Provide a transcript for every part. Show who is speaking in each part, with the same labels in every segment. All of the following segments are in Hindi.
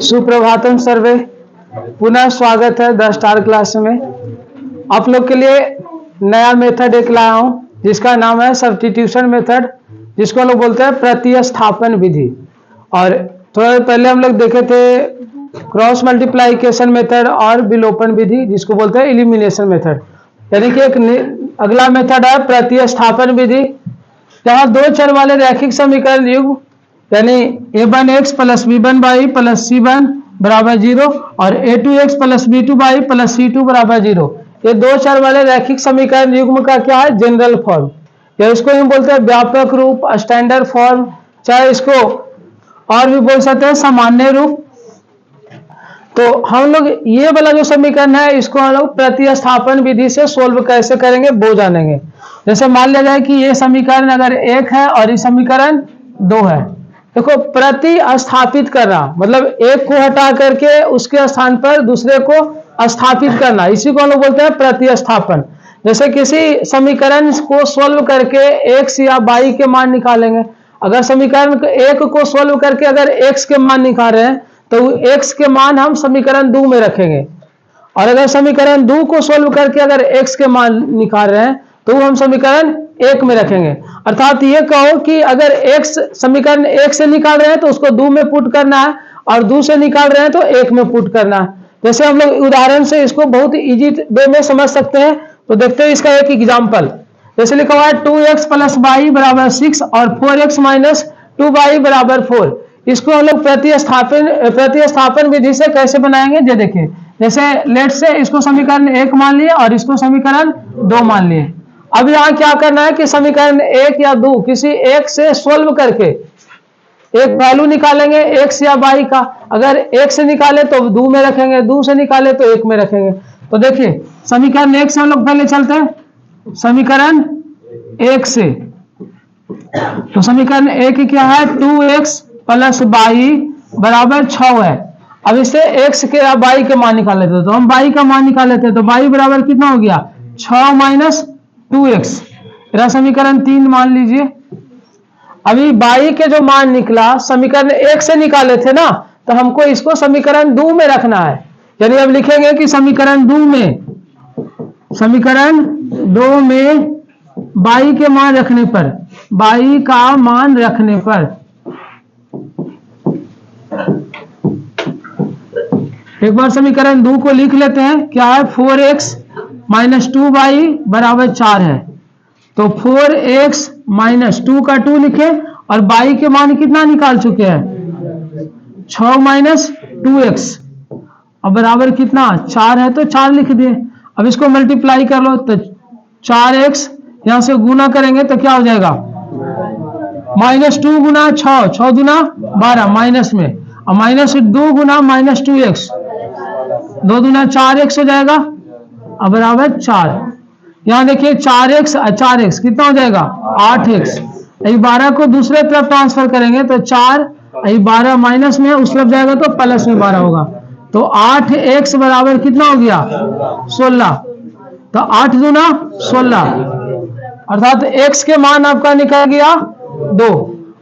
Speaker 1: सुप्रभातम सर्वे, पुनः स्वागत है द स्टार क्लास में। आप लोग के लिए नया मेथड एक लाया हूं जिसका नाम है सब्स्टिट्यूशन मेथड, जिसको हम लोग बोलते हैं प्रतिस्थापन विधि। और थोड़ा पहले हम लोग देखे थे क्रॉस मल्टीप्लाइकेशन मेथड और विलोपन विधि, जिसको बोलते हैं एलिमिनेशन मेथड। यानी कि एक अगला मेथड है प्रतिस्थापन विधि, जहां दो चर वाले रैखिक समीकरण युग्म यानी a1x plus b1y plus c1 बराबर 0 और a2x plus b2y plus c2 बराबर 0, ये दो चर वाले रैखिक समीकरण युग्म का क्या है, जनरल फॉर्म, या इसको हम बोलते हैं व्यापक रूप, स्टैंडर्ड फॉर्म, चाहे इसको और भी बोल सकते हैं सामान्य रूप। तो हम लोग ये वाला जो समीकरण है इसको हम लोग प्रतिस्थापन विधि से सोल्व कैसे करेंगे वो जानेंगे। जैसे मान लिया जाए कि ये समीकरण अगर एक है और ये समीकरण दो है, देखो प्रतिस्थापित करना मतलब एक को हटा करके उसके स्थान पर दूसरे को स्थापित करना, इसी को हम लोग बोलते हैं प्रतिस्थापन। जैसे किसी समीकरण को सोल्व करके x या y के मान निकालेंगे, अगर समीकरण एक को सोल्व करके अगर x के मान निकाल रहे हैं तो x के मान हम समीकरण 2 में रखेंगे, और अगर समीकरण 2 को सोल्व करके अगर x के मान निकाल रहे हैं तो हम समीकरण 1 में रखेंगे। अर्थात ये कहो कि अगर x समीकरण 1 से निकाल रहे हैं तो उसको 2 में पुट करना है, और 2 से निकाल रहे हैं तो 1 में पुट करना है। जैसे हम लोग उदाहरण से इसको बहुत इजी वे में समझ सकते हैं, तो देखते हैं इसका एक एग्जाम्पल। जैसे लिखा हुआ है 2x प्लस वाई बराबर 6 और 4x माइनस 2y बराबर 4। इसको हम लोग प्रतिस्थापन विधि से कैसे बनाएंगे ये देखिए। जैसे लेट से इसको समीकरण 1 मान लिए और इसको समीकरण 2 मान लिए। अब यहाँ क्या करना है कि समीकरण 1 या 2 किसी एक से सोल्व करके एक वैल्यू निकालेंगे x या y का। अगर 1 से निकाले तो 2 में रखेंगे, 2 से निकाले तो 1 में रखेंगे। तो देखिए समीकरण 1 से हम लोग पहले चलते हैं। समीकरण 1 से तो समीकरण 1 क्या है, 2x प्लस वाई बराबर 6 है। अब इससे x के y के मान निकाल लेते, तो हम y का मान निकाल लेते, तो y बराबर कितना हो गया 6 माइनस 2x, मेरा समीकरण 3 मान लीजिए। अभी y के जो मान निकला समीकरण 1 से निकाले थे ना, तो हमको इसको समीकरण 2 में रखना है। यानी अब लिखेंगे कि समीकरण 2 में y के मान रखने पर, y का मान रखने पर एक बार समीकरण 2 को लिख लेते हैं। क्या है, 4x माइनस 2y बराबर 4 है। तो 4x माइनस 2 का 2 लिखे और y के मान कितना निकाल चुके हैं 6 माइनस 2x, अब बराबर कितना 4 है, तो 4 लिख दिए। अब इसको मल्टीप्लाई कर लो, तो 4x यहां से गुना करेंगे तो क्या हो जाएगा माइनस 2 गुना 6, 6 गुना 12 माइनस में, और माइनस 2 गुना माइनस 2x, 2 गुना 4x हो जाएगा, अब बराबर 4। यहां देखिए 4x कितना हो जाएगा 8x। 12 को दूसरे तरफ ट्रांसफर करेंगे तो 4, 12 माइनस में उस तरफ जाएगा तो प्लस में 12 होगा। तो 8x बराबर कितना हो गया 16। तो 8 गुना 16, अर्थात x के मान आपका निकल गया 2।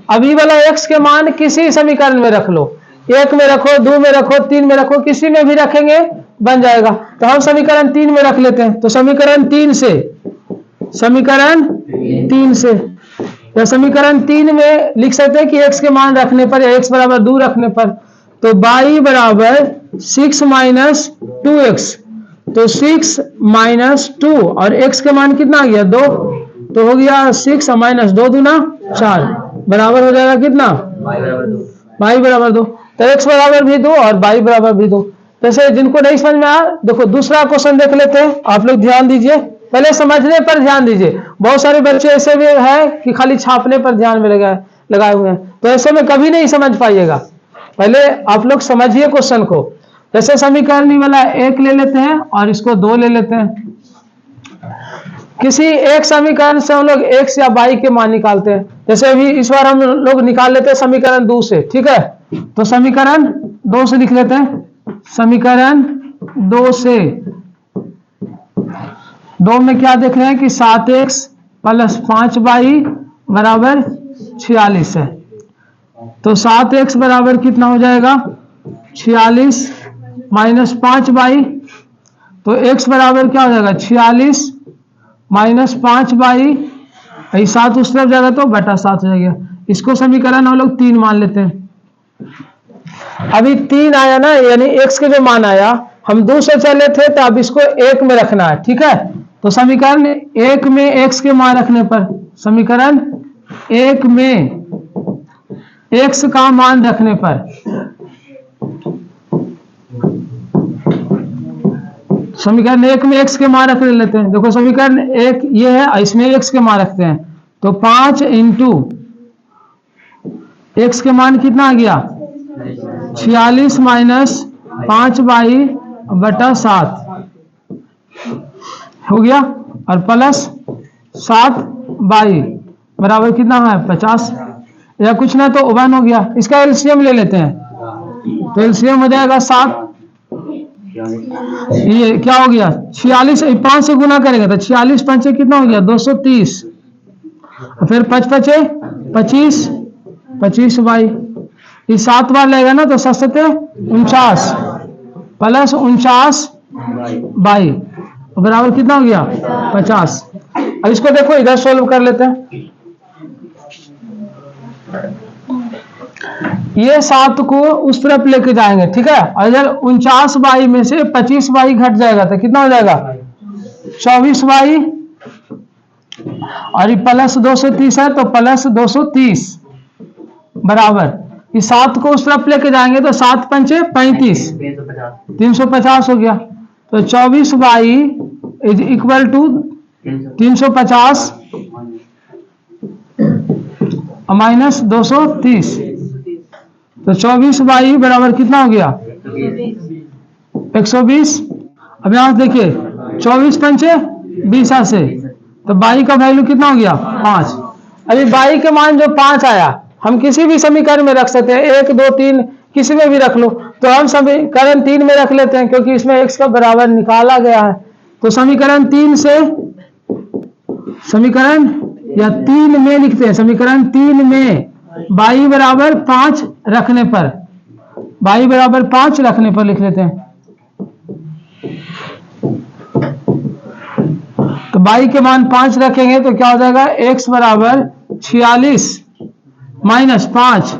Speaker 1: अभी वाला x के मान किसी समीकरण में रख लो, 1 में रखो, 2 में रखो, 3 में रखो, किसी में भी रखेंगे बन जाएगा। तो हम समीकरण 3 में रख लेते हैं। तो समीकरण 3 से या समीकरण 3 में लिख सकते हैं कि x के मान रखने पर या x बराबर 2 रखने पर, तो y बराबर 6 माइनस 2x, तो 6 माइनस 2 और x के मान कितना आ गया 2, तो हो गया 6 माइनस 2 दूना 4 बराबर हो जाएगा कितना y बराबर 2। तो x बराबर भी 2 और y बराबर भी 2। जैसे जिनको नहीं समझ में आया, देखो दूसरा क्वेश्चन देख लेते हैं। आप लोग ध्यान दीजिए, पहले समझने पर ध्यान दीजिए। बहुत सारे बच्चे ऐसे भी है कि खाली छापने पर ध्यान में लगाए हुए हैं, तो ऐसे में कभी नहीं समझ पाइएगा। पहले आप लोग समझिए क्वेश्चन को। जैसे समीकरण वाला 1 ले लेते हैं और इसको 2 ले लेते हैं। किसी एक समीकरण से हम लोग x या y के मान निकालते हैं। जैसे अभी इस बार हम लोग निकाल लेते हैं समीकरण 2 से, ठीक है। तो समीकरण 2 से लिख लेते हैं। समीकरण 2 से 2 में क्या देख रहे हैं कि 7x प्लस 5y बराबर 46 है। तो 7x बराबर कितना हो जाएगा 46 माइनस 5y, तो x बराबर क्या हो जाएगा 46 माइनस 5y, 7 उस तरफ जाएगा तो बटा 7 हो जाएगा। इसको समीकरण हम लोग 3 मान लेते हैं। अभी 3 आया ना, यानी x के जो मान आया, हम 2 से चले थे तो अब इसको 1 में रखना है, ठीक है। तो समीकरण 1 में x के मान रखने पर, समीकरण 1 में x का मान रखने पर, समीकरण 1 में x के मान रख लेते हैं। देखो समीकरण 1 ये है, इसमें x के मान रखते हैं, तो 5 इंटू x के मान कितना आ गया 46 माइनस 5y बटा 7 हो गया, और प्लस 7y बराबर कितना है 50, या कुछ ना तो 1 हो गया। इसका एलसीएम ले लेते हैं, तो एलसीएम हो जाएगा 7, ये क्या हो गया 46, 5 से गुना करेंगे तो 46 पंचे कितना हो गया 230, फिर 5 पचे 25, 25y, ये 7 बार लगेगा ना तो 7 49 प्लस 49 बाई बराबर कितना हो गया 50। अब इसको देखो इधर सोल्व कर लेते हैं। ये 7 को उस तरफ लेके जाएंगे, ठीक है, और इधर 49y में से 25y घट जाएगा तो कितना हो जाएगा 24y, और ये प्लस 230 है तो प्लस 230 बराबर, इस 7 को उस तरफ लेके जाएंगे तो 7 पंचे 35, 350 हो गया, तो 24y is equal to 350 minus 230, तो 24y बराबर कितना हो गया 120। अब यहां देखिए 24 पंचे 20 से, तो y का वैल्यू कितना हो गया 5। अभी y के मान जो 5 आया, हम किसी भी समीकरण में रख सकते हैं, 1 2 3 किसी में भी रख लो, तो हम समीकरण 3 में रख लेते हैं क्योंकि इसमें x का बराबर निकाला गया है। तो समीकरण 3 से, समीकरण या 3 में लिखते हैं, समीकरण 3 में y बराबर 5 रखने पर, y बराबर 5 रखने पर लिख लेते हैं। तो y के मान 5 रखेंगे तो क्या हो जाएगा x बराबर 46 माइनस 5,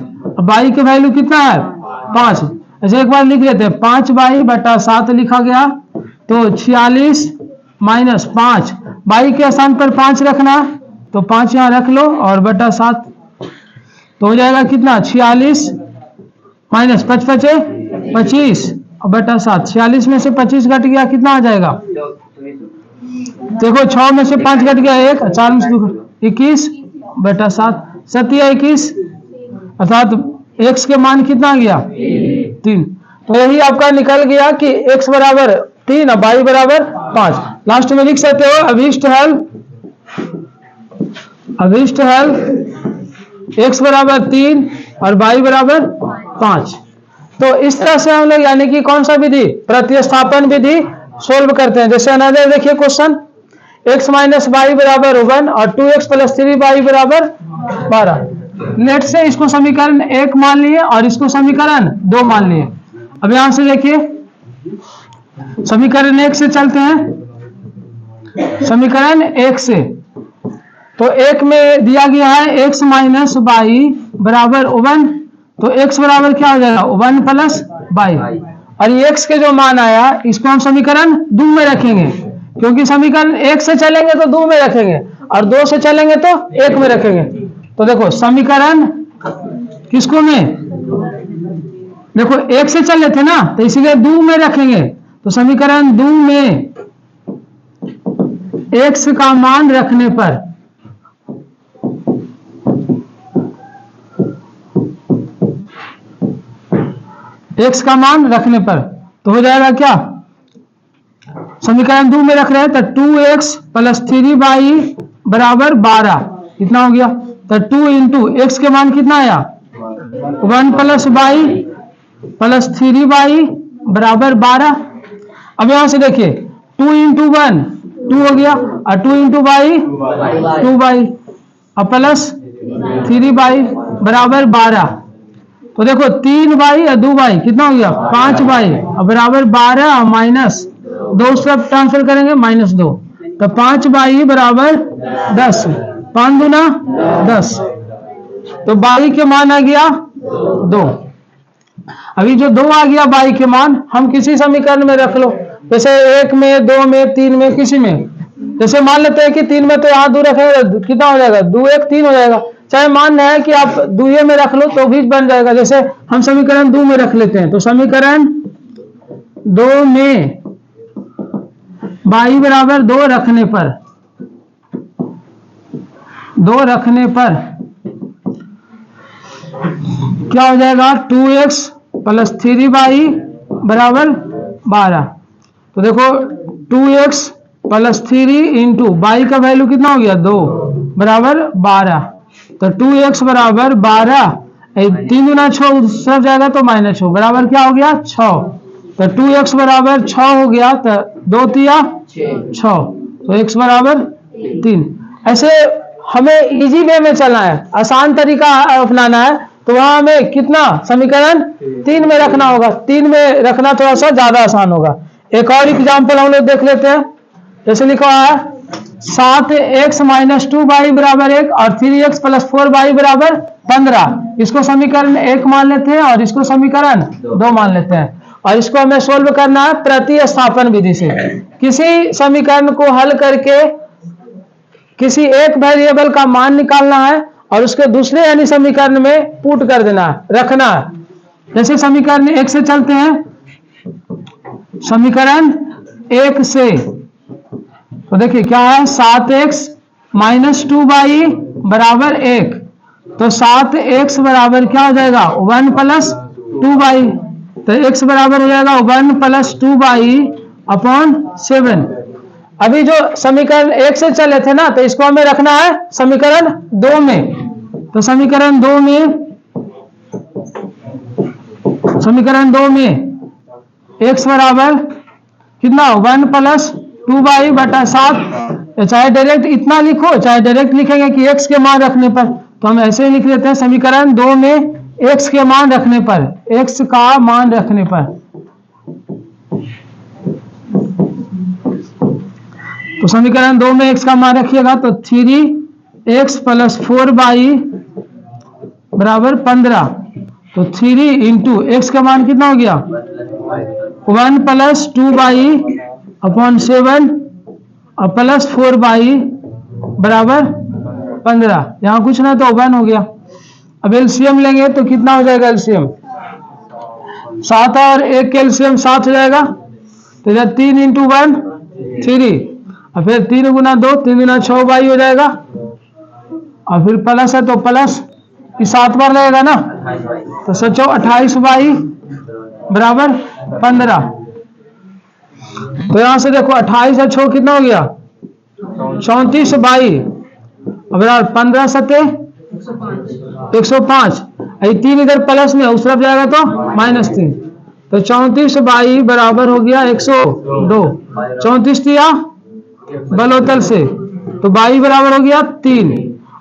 Speaker 1: y के वैल्यू कितना है 5, ऐसे एक बार लिख लेते हैं, 5y बटा 7 लिखा गया, तो 46 माइनस 5, y के स्थान पर 5 रखना तो 5 यहां रख लो और बटा 7, तो हो जाएगा कितना 46 माइनस 5 पचे 25 और बटा 7, 46 में से 25 घट गया कितना आ जाएगा, देखो 6 में से 5 घट गया 1, 4 में से 2 21 बटा 7, 7 या 21, अर्थात x के मान कितना आ गया 3। तो यही आपका निकल गया कि x बराबर 3 और y बराबर 5। लास्ट में लिख सकते हो अभीष्ट हल x बराबर 3 और y बराबर 5। तो इस तरह से हम लोग यानी कि कौन सा विधि, प्रतिस्थापन विधि सोल्व करते हैं। जैसे अनदर देखिए क्वेश्चन, x माइनस वाई बराबर 1 और 2x प्लस 3y बराबर 12। नेट से इसको समीकरण 1 मान लिए और इसको समीकरण 2 मान लिए। अब यहां से देखिए समीकरण 1 से चलते हैं, समीकरण 1 से, तो 1 में दिया गया है x माइनस वाई बराबर 1, तो x बराबर क्या हो जाएगा 1 प्लस वाई, और ये x के जो मान आया इसको हम समीकरण 2 में रखेंगे, क्योंकि समीकरण 1 से चलेंगे तो 2 में रखेंगे और 2 से चलेंगे तो 1 में रखेंगे। तो देखो समीकरण किसको में, देखो 1 से चल रहे थे ना, तो इसीलिए 2 में रखेंगे, तो समीकरण 2 में x का मान रखने पर x का मान रखने पर तो हो जाएगा क्या, समीकरण 2 में रख रहे हैं तो 2x प्लस 3y बराबर 12 कितना हो गया, तो 2 इंटू एक्स के मान कितना आया 1 प्लस वाई प्लस 3y बराबर 12। अब यहां से देखिए 2 इंटू 1 2 हो गया और 2 इंटू वाई 2y और प्लस 3y बराबर 12, तो देखो 3y और 2y कितना हो गया 5y बराबर 12 माइनस 2 तरफ ट्रांसफर करेंगे -2, तो 5y बराबर 10, 5 दूना 10, तो y के मान आ गया 2। अभी जो 2 आ गया y के मान हम किसी समीकरण में रख लो, जैसे 1 में 2 में 3 में किसी में, जैसे मान लेते हैं कि 3 में तो यहाँ 2 रखेंगे कितना हो जाएगा 2 1 3 हो जाएगा, चाहे मान है कि आप 2 में रख लो तो भी बन जाएगा। जैसे हम समीकरण 2 में रख लेते हैं, तो समीकरण 2 में y बराबर 2 रखने पर क्या हो जाएगा 2x प्लस 3y बराबर 12। तो देखो 2x प्लस 3 इंटू y का वैल्यू कितना हो गया 2 बराबर 12, तो 2x बराबर 12, 3 गुना 6 सब जाएगा तो -6 बराबर क्या हो गया 6, तो 2x बराबर 6 हो गया, तो 2 तिया 6, तो x बराबर 3। ऐसे हमें इजी वे में चलना है, आसान तरीका अपनाना है, तो वहां हमें कितना समीकरण 3 में रखना होगा, 3 में रखना थोड़ा सा ज्यादा आसान होगा। एक और एग्जाम्पल हम लोग देख लेते हैं, जैसे लिखा है 7x माइनस 2y बराबर 1 और 3x प्लस 4y बराबर 15, इसको समीकरण 1 मान लेते हैं और इसको समीकरण 2 मान लेते हैं, और इसको हमें सोल्व करना है प्रतिस्थापन विधि से। किसी समीकरण को हल करके किसी एक वेरिएबल का मान निकालना है और उसके दूसरे यानी समीकरण में पुट कर देना है, रखना है। जैसे समीकरण 1 से चलते हैं, समीकरण 1 से तो देखिए क्या है 7x माइनस 2y बराबर 1, तो 7x बराबर क्या हो जाएगा 1 प्लस 2y, तो x बराबर हो जाएगा 1 प्लस 2y अपॉन 7। अभी जो समीकरण 1 से चले थे ना, तो इसको हमें रखना है समीकरण 2 में, तो समीकरण 2 में x बराबर कितना 1 प्लस 2y बटा 7, चाहे डायरेक्ट इतना लिखो चाहे डायरेक्ट लिखेंगे कि x के मान रखने पर, तो हम ऐसे ही लिख लेते हैं समीकरण 2 में x के मान रखने पर, x का मान रखने पर, तो समीकरण 2 में x का मान रखिएगा तो 3x प्लस 4y बराबर 15, तो 3 इंटू एक्स का मान कितना हो गया 1 प्लस 2y अपॉन 7 और प्लस 4y बराबर 15, यहाँ कुछ ना तो 1 हो गया। अब एलसीएम लेंगे तो कितना हो जाएगा एलसीएम 7 और 1 के एलसीएम 7 हो जाएगा, तो इधर 3 इंटू 1 3 और फिर 3 गुना 2 3 गुना 6y हो जाएगा, और फिर प्लस है तो प्लस 7 बार लगेगा ना, तो सोचो 28y बराबर 15। तो यहां से देखो 28 और 6 कितना हो गया 34y बराबर 15 सत्ते 105, 3 इधर प्लस में उस तरफ जाएगा तो -3, तो 34y बराबर हो गया 102, 34 दिया बलोतल से, तो y बराबर हो गया 3।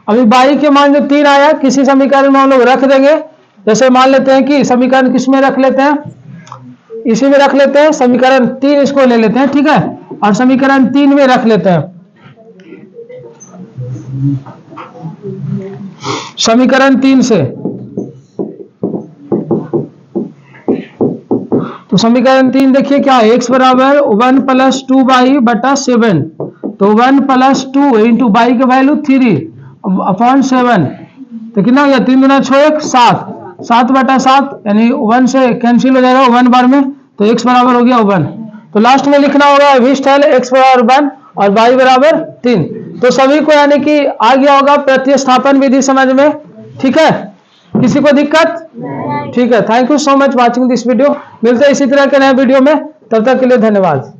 Speaker 1: अभी y के मान जो 3 आया किसी समीकरण में हम लोग रख देंगे, जैसे मान लेते हैं कि समीकरण किस में रख लेते हैं, इसी में रख लेते हैं, समीकरण 3 इसको ले लेते हैं, ठीक है, और समीकरण 3 में रख लेते हैं समीकरण 3 से, तो समीकरण 3 देखिए क्या है x बराबर 1 प्लस 2y बटा 7, तो 1 प्लस 2 इंटू y का वैल्यू 3 अपॉन 7, तो कितना हो गया 3 गुना 6 1 7, 7 बटा 7 यानी 1 से कैंसिल हो जाएगा 1 बार में, तो x बराबर हो गया 1। तो लास्ट में लिखना होगा विस्टल x बराबर 1 और y बराबर 3। तो सभी को यानी कि आ गया होगा प्रतिस्थापन विधि समझ में, ठीक है, किसी को दिक्कत, ठीक है। Thank you so much watching this video, मिलते हैं इसी तरह के नए वीडियो में, तब तक के लिए धन्यवाद।